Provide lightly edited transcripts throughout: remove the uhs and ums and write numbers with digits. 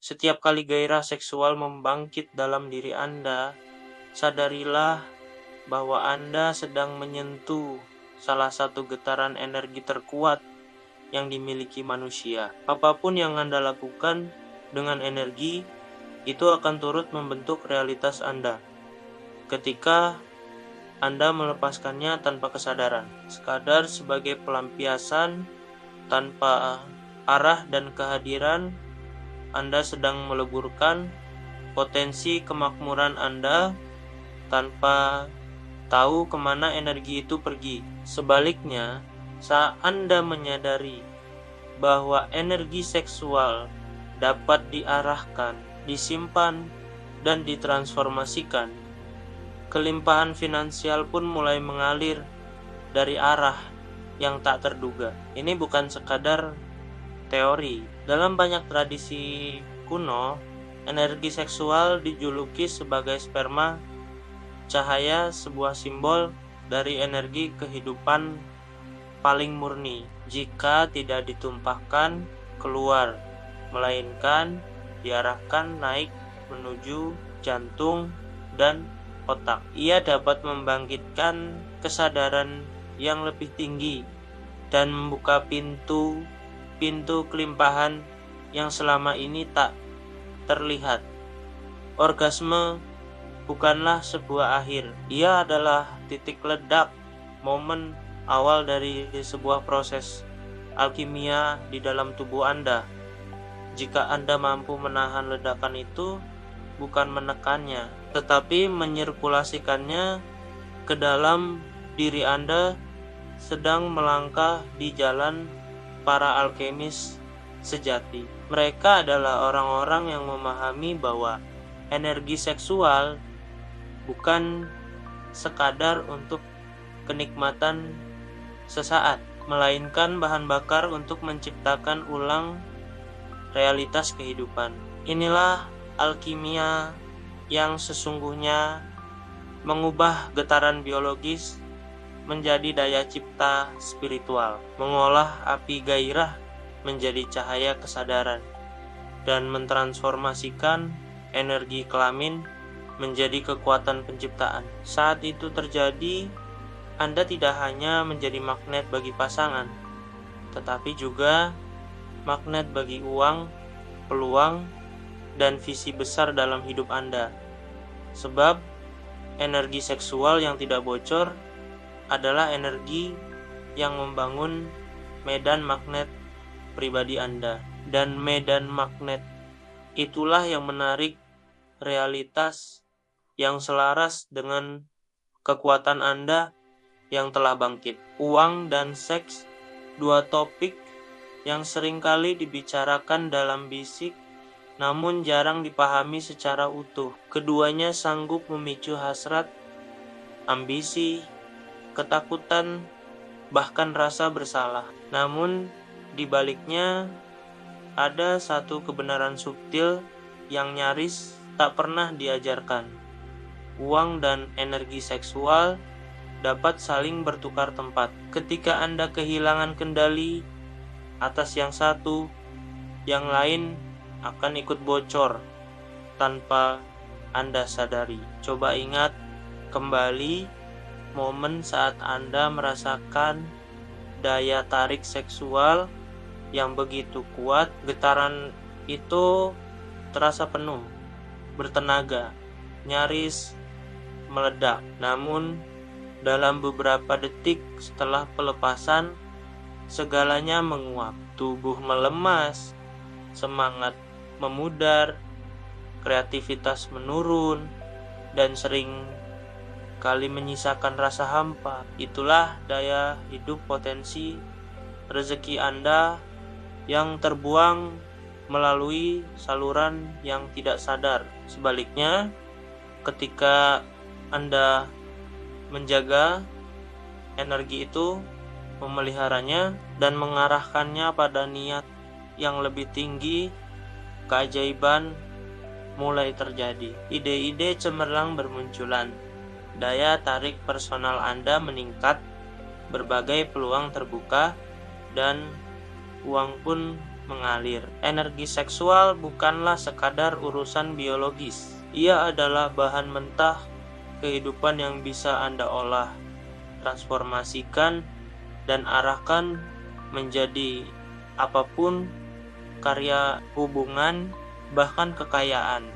Setiap kali gairah seksual membangkit dalam diri Anda, sadarilah bahwa Anda sedang menyentuh salah satu getaran energi terkuat yang dimiliki manusia. Apapun yang Anda lakukan dengan energi, itu akan turut membentuk realitas Anda. Ketika Anda melepaskannya tanpa kesadaran, sekadar sebagai pelampiasan tanpa arah dan kehadiran, Anda sedang meleburkan potensi kemakmuran Anda tanpa tahu kemana energi itu pergi. Sebaliknya, saat Anda menyadari bahwa energi seksual dapat diarahkan, disimpan, dan ditransformasikan, kelimpahan finansial pun mulai mengalir dari arah yang tak terduga. Ini bukan sekadar teori. Dalam banyak tradisi kuno, energi seksual dijuluki sebagai sperma, cahaya, sebuah simbol dari energi kehidupan paling murni jika tidak ditumpahkan keluar, melainkan diarahkan naik menuju jantung dan otak. Ia dapat membangkitkan kesadaran yang lebih tinggi dan membuka pintu kelimpahan yang selama ini tak terlihat. Orgasme bukanlah sebuah akhir, ia adalah titik ledak, momen awal dari sebuah proses alkimia di dalam tubuh Anda. Jika Anda mampu menahan ledakan itu, bukan menekannya, tetapi menyirkulasikannya ke dalam diri Anda, sedang melangkah di jalan para alkemis sejati. Mereka adalah orang-orang yang memahami bahwa energi seksual bukan sekadar untuk kenikmatan sesaat, melainkan bahan bakar untuk menciptakan ulang realitas kehidupan. Inilah alkimia yang sesungguhnya mengubah getaran biologis menjadi daya cipta spiritual, mengolah api gairah menjadi cahaya kesadaran, dan mentransformasikan energi kelamin menjadi kekuatan penciptaan. Saat itu terjadi, Anda tidak hanya menjadi magnet bagi pasangan, tetapi juga magnet bagi uang, peluang, dan visi besar dalam hidup Anda. Sebab energi seksual yang tidak bocor adalah energi yang membangun medan magnet pribadi Anda. Dan medan magnet itulah yang menarik realitas yang selaras dengan kekuatan Anda yang telah bangkit. Uang dan seks, dua topik yang seringkali dibicarakan dalam bisik namun jarang dipahami secara utuh. Keduanya sanggup memicu hasrat, ambisi, ketakutan, bahkan rasa bersalah. Namun di baliknya ada satu kebenaran subtil yang nyaris tak pernah diajarkan. Uang dan energi seksual dapat saling bertukar tempat. Ketika Anda kehilangan kendali atas yang satu, yang lain akan ikut bocor tanpa Anda sadari. Coba ingat kembali momen saat Anda merasakan daya tarik seksual yang begitu kuat. Getaran itu terasa penuh, bertenaga, nyaris meledak. Namun dalam beberapa detik setelah pelepasan, segalanya menguap. Tubuh melemas, semangat memudar, kreativitas menurun, dan sering kali menyisakan rasa hampa. Itulah daya hidup potensi rezeki Anda yang terbuang melalui saluran yang tidak sadar. Sebaliknya, ketika Anda menjaga energi itu, memeliharanya, dan mengarahkannya pada niat yang lebih tinggi, keajaiban mulai terjadi. Ide-ide cemerlang bermunculan, daya tarik personal Anda meningkat, berbagai peluang terbuka, dan uang pun mengalir. Energi seksual bukanlah sekadar urusan biologis. Ia adalah bahan mentah kehidupan yang bisa Anda olah, transformasikan, dan arahkan menjadi apapun, karya, hubungan, bahkan kekayaan.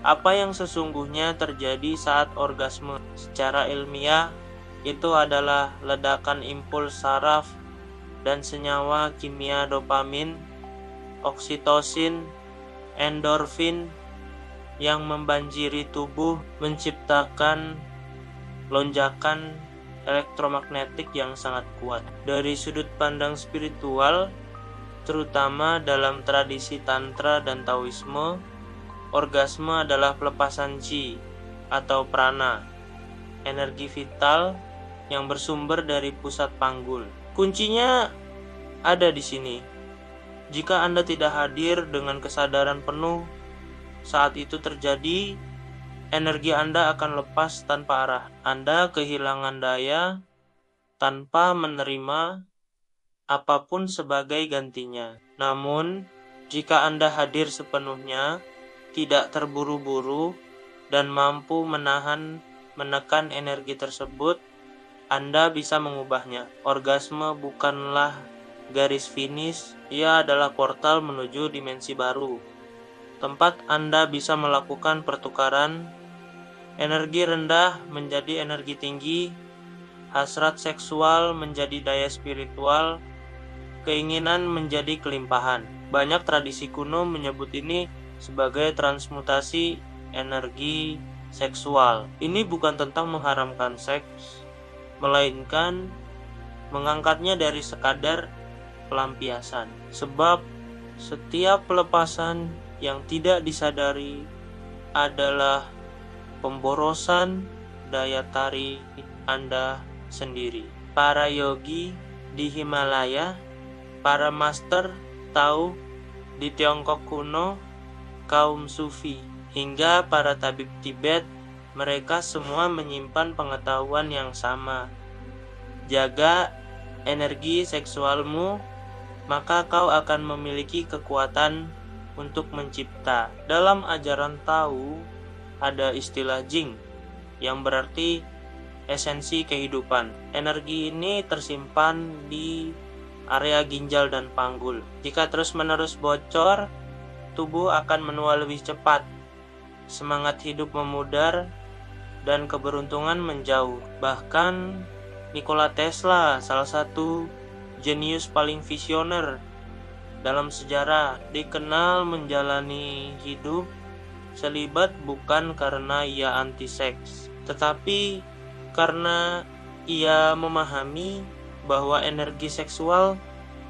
Apa yang sesungguhnya terjadi saat orgasme secara ilmiah itu adalah ledakan impuls saraf dan senyawa kimia dopamin, oksitosin, endorfin yang membanjiri tubuh, menciptakan lonjakan elektromagnetik yang sangat kuat. Dari sudut pandang spiritual, terutama dalam tradisi Tantra dan Taoisme, orgasme adalah pelepasan chi atau prana, energi vital yang bersumber dari pusat panggul. Kuncinya ada di sini. Jika Anda tidak hadir dengan kesadaran penuh saat itu terjadi, energi Anda akan lepas tanpa arah. Anda kehilangan daya tanpa menerima apapun sebagai gantinya. Namun, jika Anda hadir sepenuhnya, tidak terburu-buru, dan mampu menekan energi tersebut, Anda bisa mengubahnya. Orgasme bukanlah garis finish, ia adalah portal menuju dimensi baru. Tempat Anda bisa melakukan pertukaran energi rendah menjadi energi tinggi, hasrat seksual menjadi daya spiritual, keinginan menjadi kelimpahan. Banyak tradisi kuno menyebut ini sebagai transmutasi energi seksual. Ini bukan tentang mengharamkan seks, melainkan mengangkatnya dari sekadar pelampiasan. Sebab setiap pelepasan yang tidak disadari adalah pemborosan daya tarik Anda sendiri. Para yogi di Himalaya, para master Tao di Tiongkok kuno, kaum sufi, hingga para tabib Tibet, mereka semua menyimpan pengetahuan yang sama. Jaga energi seksualmu, maka kau akan memiliki kekuatan untuk mencipta. Dalam ajaran Tao ada istilah Jing yang berarti esensi kehidupan. Energi ini tersimpan di area ginjal dan panggul. Jika terus-menerus bocor, tubuh akan menua lebih cepat. Semangat hidup memudar dan keberuntungan menjauh. Bahkan Nikola Tesla, salah satu jenius paling visioner dalam sejarah, dikenal menjalani hidup selibat bukan karena ia anti seks, tetapi karena ia memahami bahwa energi seksual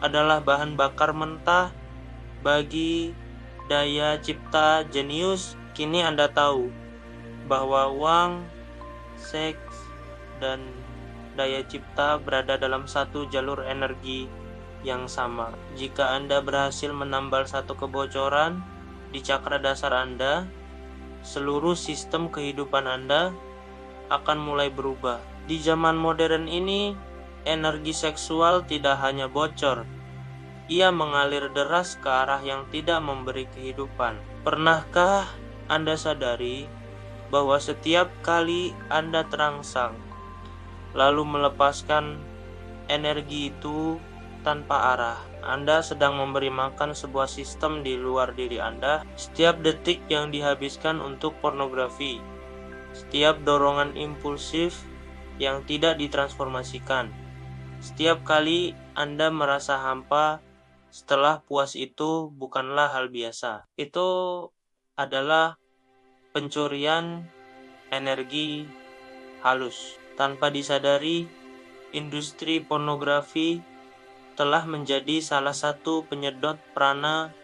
adalah bahan bakar mentah bagi daya cipta jenius. Kini Anda tahu bahwa uang, seks, dan daya cipta berada dalam satu jalur energi yang sama. Jika Anda berhasil menambal satu kebocoran di cakra dasar Anda, seluruh sistem kehidupan Anda akan mulai berubah. Di zaman modern ini, energi seksual tidak hanya bocor, ia mengalir deras ke arah yang tidak memberi kehidupan. Pernahkah Anda sadari bahwa setiap kali Anda terangsang, lalu melepaskan energi itu tanpa arah, Anda sedang memberi makan sebuah sistem di luar diri Anda. Setiap detik yang dihabiskan untuk pornografi, setiap dorongan impulsif yang tidak ditransformasikan, setiap kali Anda merasa hampa setelah puas, itu bukanlah hal biasa. Itu adalah pencurian energi halus. Tanpa disadari, industri pornografi telah menjadi salah satu penyedot prana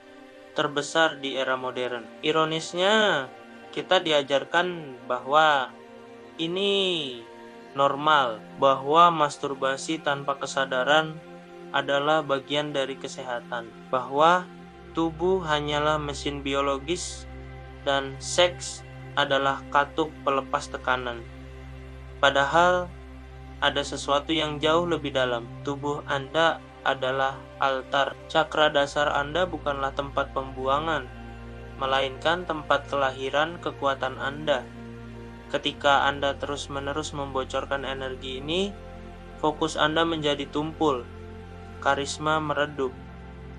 terbesar di era modern. Ironisnya, kita diajarkan bahwa ini normal, bahwa masturbasi tanpa kesadaran adalah bagian dari kesehatan, bahwa tubuh hanyalah mesin biologis dan seks adalah katup pelepas tekanan. Padahal ada sesuatu yang jauh lebih dalam. Tubuh Anda adalah altar. Cakra dasar Anda bukanlah tempat pembuangan, melainkan tempat kelahiran kekuatan Anda. Ketika Anda terus-menerus membocorkan energi ini, fokus Anda menjadi tumpul, karisma meredup,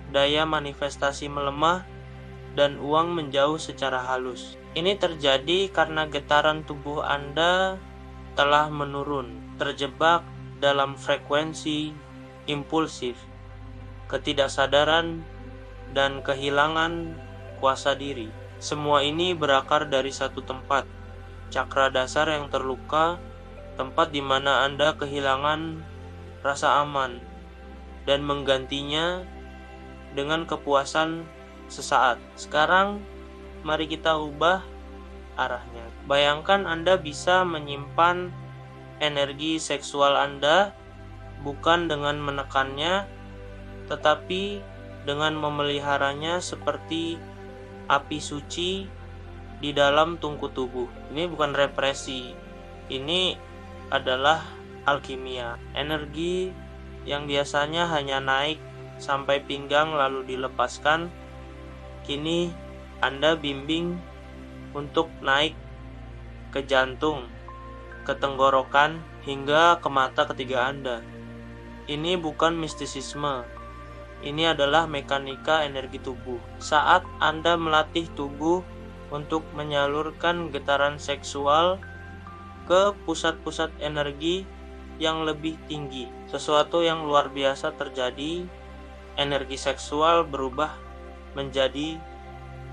daya manifestasi melemah, dan uang menjauh secara halus. Ini terjadi karena getaran tubuh Anda telah menurun, terjebak dalam frekuensi impulsif, ketidaksadaran, dan kehilangan kuasa diri. Semua ini berakar dari satu tempat, cakra dasar yang terluka, tempat di mana Anda kehilangan rasa aman dan menggantinya dengan kepuasan sesaat. Sekarang, mari kita ubah arahnya. Bayangkan Anda bisa menyimpan energi seksual Anda bukan dengan menekannya, tetapi dengan memeliharanya seperti api suci di dalam tungku tubuh. Ini bukan represi, ini adalah alkimia. Energi yang biasanya hanya naik sampai pinggang lalu dilepaskan, kini Anda bimbing untuk naik ke jantung, ke tenggorokan, hingga ke mata ketiga Anda. Ini bukan mistisisme, ini adalah mekanika energi tubuh. Saat Anda melatih tubuh untuk menyalurkan getaran seksual ke pusat-pusat energi yang lebih tinggi, sesuatu yang luar biasa terjadi. Energi seksual berubah menjadi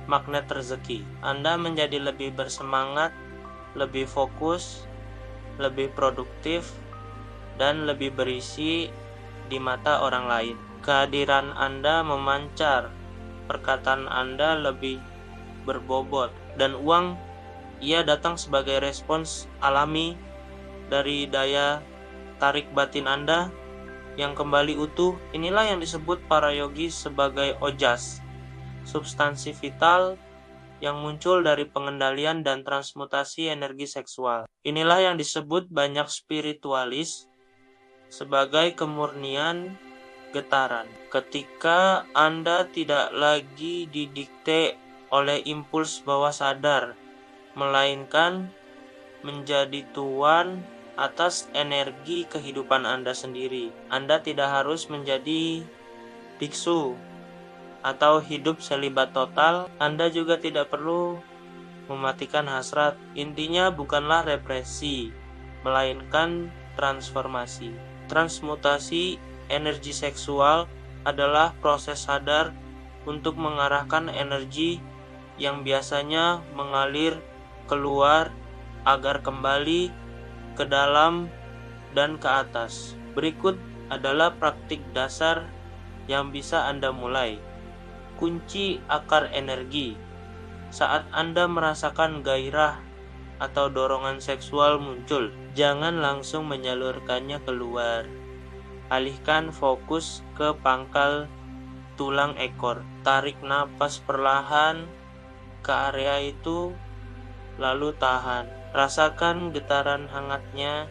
magnet rezeki. Anda menjadi lebih bersemangat, lebih fokus, lebih produktif, dan lebih berisi di mata orang lain. Kehadiran Anda memancar, perkataan Anda lebih berbobot, dan uang ia datang sebagai respons alami dari daya tarik batin Anda yang kembali utuh. Inilah yang disebut para yogis sebagai ojas, substansi vital yang muncul dari pengendalian dan transmutasi energi seksual. Inilah yang disebut banyak spiritualis sebagai kemurnian getaran. Ketika Anda tidak lagi didikte oleh impuls bawah sadar, melainkan menjadi tuan atas energi kehidupan Anda sendiri. Anda tidak harus menjadi biksu atau hidup selibat total. Anda juga tidak perlu mematikan hasrat. Intinya bukanlah represi, melainkan transformasi. Transmutasi energi seksual adalah proses sadar untuk mengarahkan energi yang biasanya mengalir keluar agar kembali ke dalam dan ke atas. Berikut adalah praktik dasar yang bisa Anda mulai. Kunci akar energi. Saat Anda merasakan gairah atau dorongan seksual muncul, jangan langsung menyalurkannya keluar. Alihkan fokus ke pangkal tulang ekor. Tarik napas perlahan ke area itu, lalu tahan. Rasakan getaran hangatnya.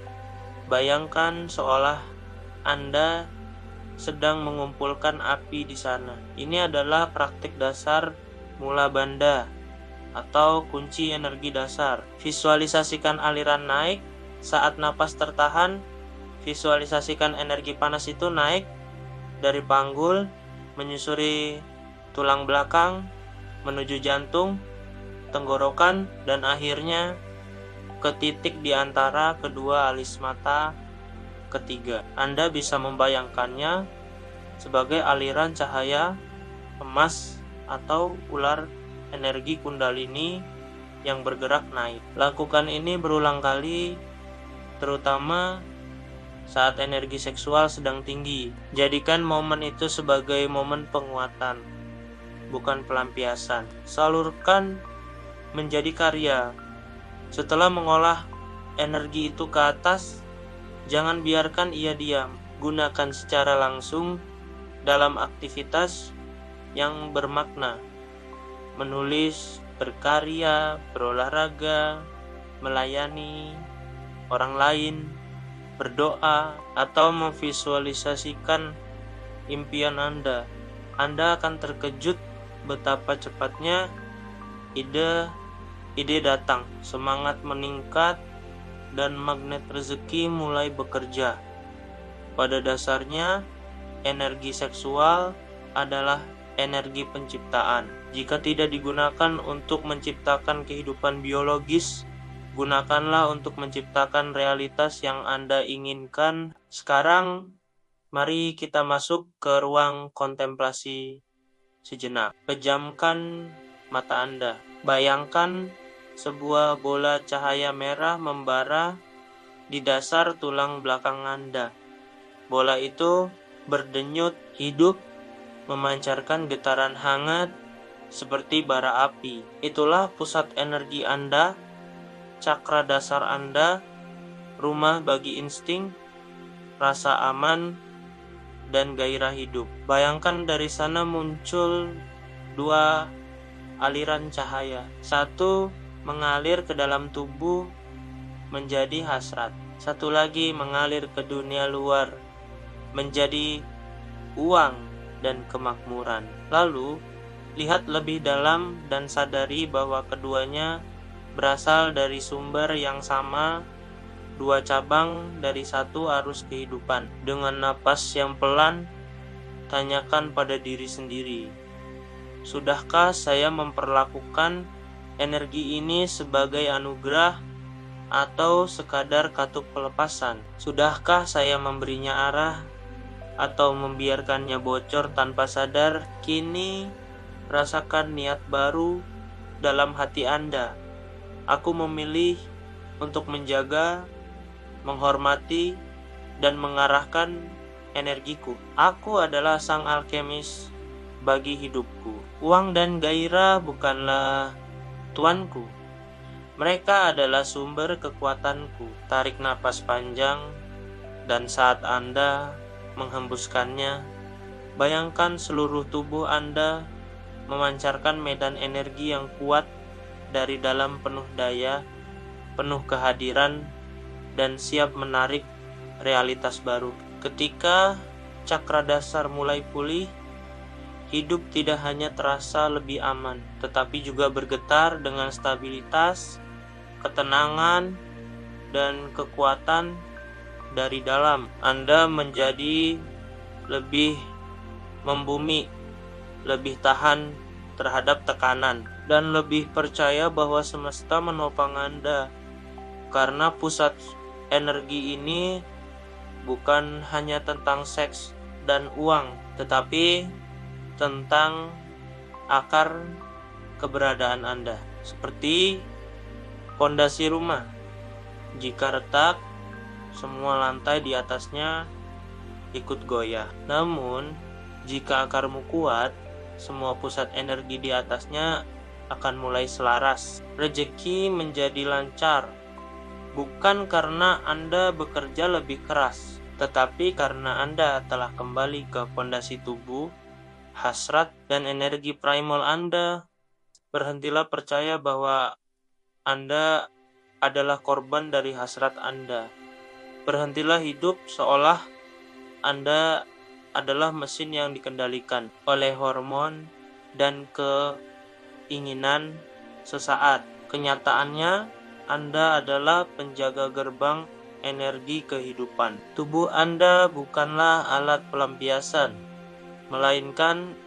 Bayangkan seolah Anda sedang mengumpulkan api di sana. Ini adalah praktik dasar mula bandha atau kunci energi dasar. Visualisasikan aliran naik. Saat napas tertahan, visualisasikan energi panas itu naik dari panggul, menyusuri tulang belakang, menuju jantung, tenggorokan, dan akhirnya ke titik di antara kedua alis mata ketiga. Anda bisa membayangkannya sebagai aliran cahaya emas atau ular energi kundalini yang bergerak naik. Lakukan ini berulang kali, terutama saat energi seksual sedang tinggi. Jadikan momen itu sebagai momen penguatan, bukan pelampiasan. Salurkan menjadi karya. Setelah mengolah energi itu ke atas, jangan biarkan ia diam. Gunakan secara langsung dalam aktivitas yang bermakna. Menulis, berkarya, berolahraga, melayani orang lain, berdoa, atau memvisualisasikan impian Anda. Anda akan terkejut betapa cepatnya ide datang, semangat meningkat, dan magnet rezeki mulai bekerja. Pada dasarnya, energi seksual adalah energi penciptaan. Jika tidak digunakan untuk menciptakan kehidupan biologis, gunakanlah untuk menciptakan realitas yang Anda inginkan. Sekarang, mari kita masuk ke ruang kontemplasi sejenak. Pejamkan mata Anda. Bayangkan sebuah bola cahaya merah membara di dasar tulang belakang Anda. Bola itu berdenyut hidup, memancarkan getaran hangat seperti bara api. Itulah pusat energi Anda, cakra dasar Anda, rumah bagi insting, rasa aman, dan gairah hidup. Bayangkan dari sana muncul dua aliran cahaya. Satu mengalir ke dalam tubuh menjadi hasrat. Satu lagi mengalir ke dunia luar menjadi uang dan kemakmuran. Lalu, lihat lebih dalam dan sadari bahwa keduanya berasal dari sumber yang sama, dua cabang dari satu arus kehidupan. Dengan napas yang pelan, tanyakan pada diri sendiri, sudahkah saya memperlakukan energi ini sebagai anugerah atau sekadar katup pelepasan? Sudahkah saya memberinya arah atau membiarkannya bocor tanpa sadar? Kini rasakan niat baru dalam hati Anda. Aku memilih untuk menjaga, menghormati, dan mengarahkan energiku. Aku adalah sang alkemis bagi hidupku. Uang dan gairah bukanlah tuanku. Mereka adalah sumber kekuatanku. Tarik napas panjang, dan saat Anda menghembuskannya, bayangkan seluruh tubuh Anda memancarkan medan energi yang kuat dari dalam, penuh daya, penuh kehadiran, dan siap menarik realitas baru. Ketika cakra dasar mulai pulih, hidup tidak hanya terasa lebih aman, tetapi juga bergetar dengan stabilitas, ketenangan, dan kekuatan dari dalam. Anda menjadi lebih membumi, lebih tahan terhadap tekanan, dan lebih percaya bahwa semesta menopang Anda. Karena pusat energi ini bukan hanya tentang seks dan uang, tetapi tentang akar keberadaan Anda. Seperti fondasi rumah. Jika retak, semua lantai di atasnya ikut goyah. Namun, jika akarmu kuat, semua pusat energi di atasnya akan mulai selaras. Rezeki menjadi lancar, bukan karena Anda bekerja lebih keras, tetapi karena Anda telah kembali ke fondasi tubuh, hasrat, dan energi primal Anda. Berhentilah percaya bahwa Anda adalah korban dari hasrat Anda. Berhentilah hidup seolah Anda adalah mesin yang dikendalikan oleh hormon dan keinginan sesaat. Kenyataannya, Anda adalah penjaga gerbang energi kehidupan. Tubuh Anda bukanlah alat pelampiasan, melainkan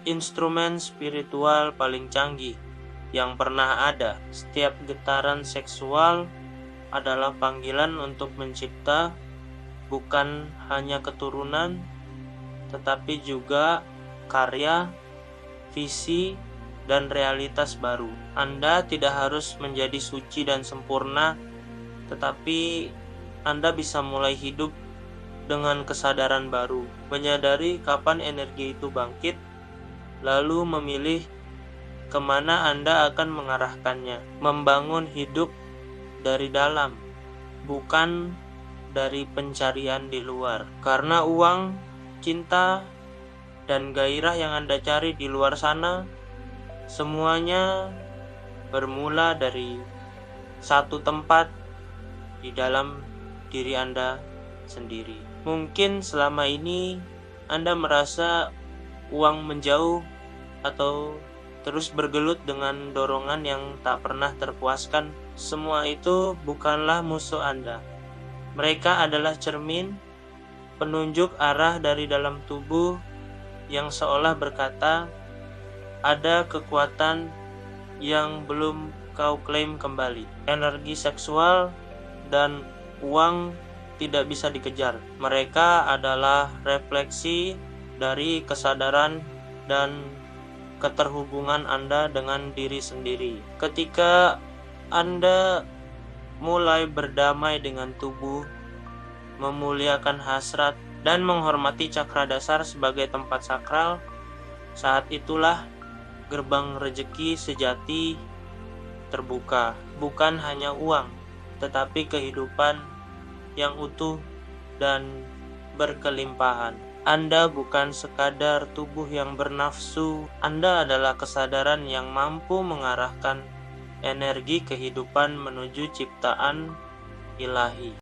instrumen spiritual paling canggih yang pernah ada. Setiap getaran seksual adalah panggilan untuk mencipta bukan hanya keturunan, tetapi juga karya, visi, dan realitas baru. Anda tidak harus menjadi suci dan sempurna, tetapi Anda bisa mulai hidup dengan kesadaran baru, menyadari kapan energi itu bangkit, lalu memilih kemana Anda akan mengarahkannya. Membangun hidup dari dalam, bukan dari pencarian di luar. Karena uang, cinta, dan gairah yang Anda cari di luar sana, semuanya bermula dari satu tempat di dalam diri Anda sendiri. Mungkin selama ini Anda merasa uang menjauh atau terus bergelut dengan dorongan yang tak pernah terpuaskan, semua itu bukanlah musuh Anda. Mereka adalah cermin, penunjuk arah dari dalam tubuh yang seolah berkata, ada kekuatan yang belum kau klaim kembali. Energi seksual dan uang tidak bisa dikejar. Mereka adalah refleksi dari kesadaran dan keterhubungan Anda dengan diri sendiri. Ketika Anda mulai berdamai dengan tubuh, memuliakan hasrat, dan menghormati cakra dasar sebagai tempat sakral, saat itulah gerbang rejeki sejati terbuka. Bukan hanya uang, tetapi kehidupan yang utuh dan berkelimpahan. Anda bukan sekadar tubuh yang bernafsu, Anda adalah kesadaran yang mampu mengarahkan energi kehidupan menuju ciptaan ilahi.